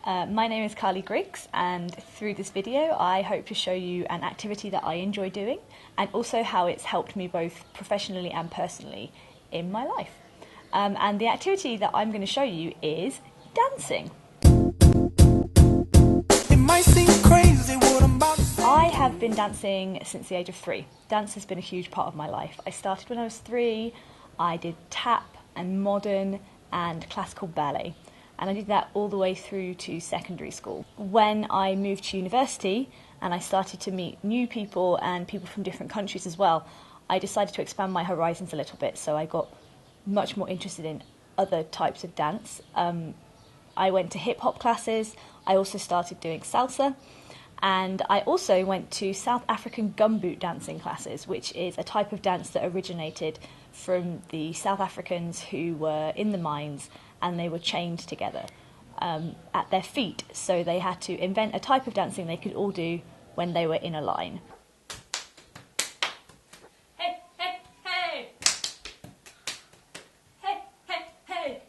My name is Carly Griggs, and through this video I hope to show you an activity that I enjoy doing and also how it's helped me both professionally and personally in my life. And the activity that I'm going to show you is dancing. It might seem crazy what I'm about to say. I have been dancing since the age of 3. Dance has been a huge part of my life. I started when I was 3. I did tap and modern and classical ballet. And I did that all the way through to secondary school. When I moved to university and I started to meet new people and people from different countries as well, I decided to expand my horizons a little bit, so I got much more interested in other types of dance. I went to hip-hop classes, I also started doing salsa, and I also went to South African gumboot dancing classes, which is a type of dance that originated from the South Africans who were in the mines and they were chained together at their feet. So they had to invent a type of dancing they could all do when they were in a line. Hey, hey, hey! Hey, hey, hey!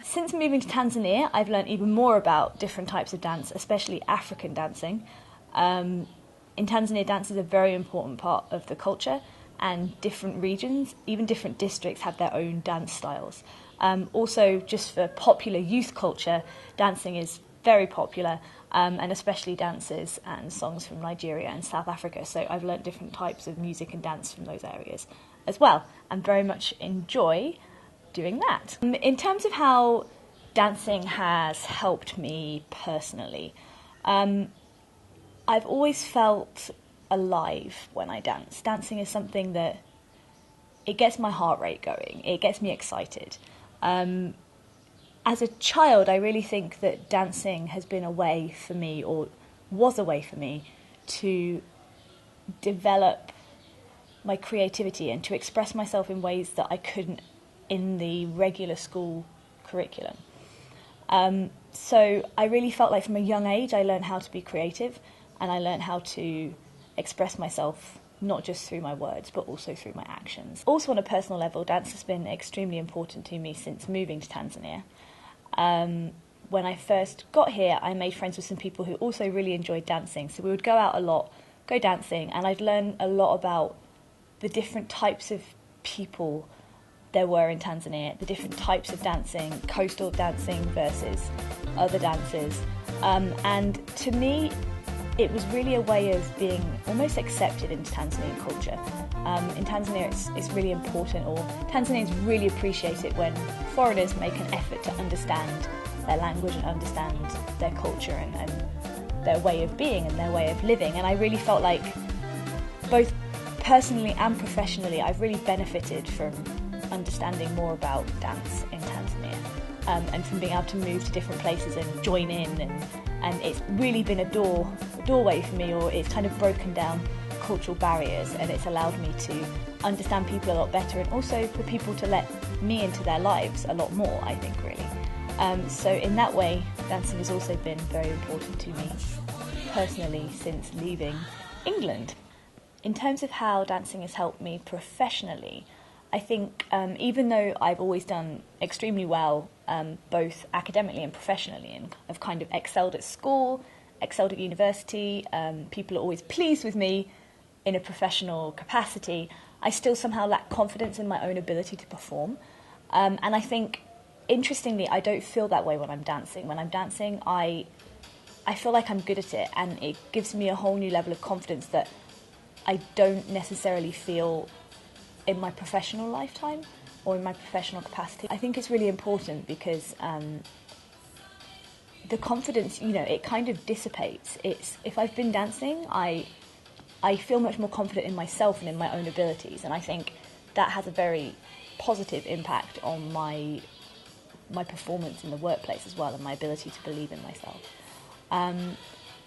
Since moving to Tanzania, I've learned even more about different types of dance, especially African dancing. In Tanzania, dance is a very important part of the culture, and different regions, even different districts, have their own dance styles. Also, just for popular youth culture, dancing is very popular, and especially dances and songs from Nigeria and South Africa. So I've learnt different types of music and dance from those areas as well, and very much enjoy doing that. In terms of how dancing has helped me personally, I've always felt alive when I dance. Dancing is something that it gets my heart rate going. It gets me excited. As a child, I really think that dancing has been a way for me, or was a way for me, to develop my creativity and to express myself in ways that I couldn't in the regular school curriculum. So I really felt like from a young age I learned how to be creative, and I learned how to express myself not just through my words but also through my actions. Also, on a personal level, dance has been extremely important to me since moving to Tanzania. When I first got here, I made friends with some people who also really enjoyed dancing, so we would go out a lot, go dancing, and I'd learn a lot about the different types of people there were in Tanzania, the different types of dancing, coastal dancing versus other dances, and to me it was really a way of being almost accepted into Tanzanian culture. In Tanzania it's really important, or Tanzanians really appreciate it when foreigners make an effort to understand their language and understand their culture and their way of being and their way of living. And I really felt like, both personally and professionally, I've really benefited from understanding more about dance in Tanzania, and from being able to move to different places and join in, and it's really been a doorway for me, or it's kind of broken down cultural barriers, and it's allowed me to understand people a lot better, and also for people to let me into their lives a lot more, I think, really. So in that way, dancing has also been very important to me personally since leaving England. In terms of how dancing has helped me professionally, I think even though I've always done extremely well, both academically and professionally, and I've kind of excelled at school, excelled at university, people are always pleased with me in a professional capacity, I still somehow lack confidence in my own ability to perform. And I think, interestingly, I don't feel that way when I'm dancing. When I'm dancing, I feel like I'm good at it, and it gives me a whole new level of confidence that I don't necessarily feel in my professional lifetime or in my professional capacity. I think it's really important because the confidence, it kind of dissipates. If I've been dancing, I feel much more confident in myself and in my own abilities, and I think that has a very positive impact on my performance in the workplace as well, and my ability to believe in myself.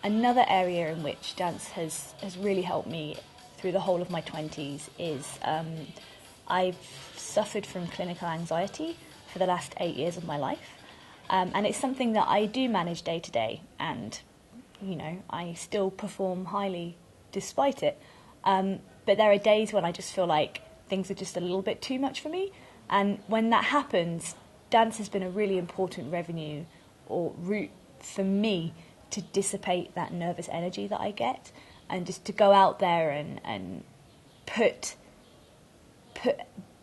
Another area in which dance has really helped me through the whole of my 20s is I've suffered from clinical anxiety for the last 8 years of my life, and it's something that I do manage day to day, and I still perform highly despite it, but there are days when I just feel like things are just a little bit too much for me, and when that happens, dance has been a really important revenue or route for me to dissipate that nervous energy that I get, and just to go out there and put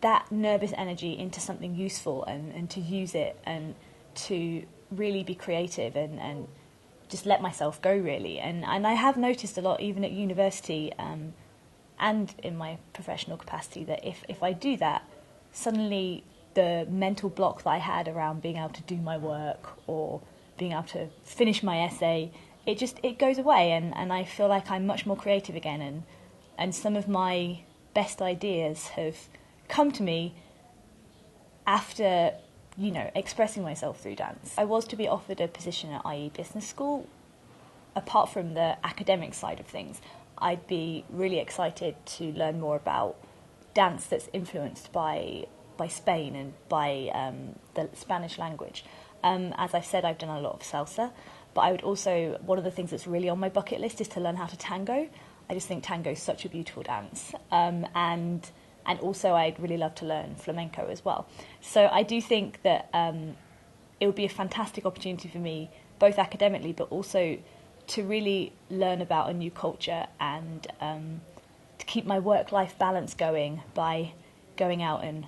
that nervous energy into something useful, and to use it and to really be creative and just let myself go, really. And I have noticed a lot, even at university and in my professional capacity, that if I do that, suddenly the mental block that I had around being able to do my work or being able to finish my essay, it goes away, and I feel like I'm much more creative again, and some of my best ideas have come to me after, expressing myself through dance. I was to be offered a position at IE Business School. Apart from the academic side of things, I'd be really excited to learn more about dance that's influenced by Spain and by the Spanish language. As I've said, I've done a lot of salsa, but I would also, one of the things that's really on my bucket list is to learn how to tango. I just think tango is such a beautiful dance, and also I'd really love to learn flamenco as well. So I do think that it would be a fantastic opportunity for me, both academically but also to really learn about a new culture, and to keep my work-life balance going by going out and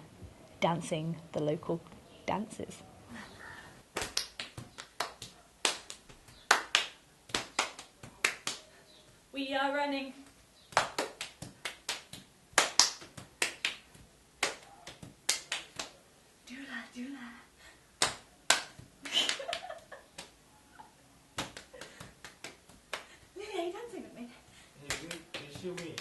dancing the local dances. We are running. Dula, dula. Lily, are you dancing with me? You show me.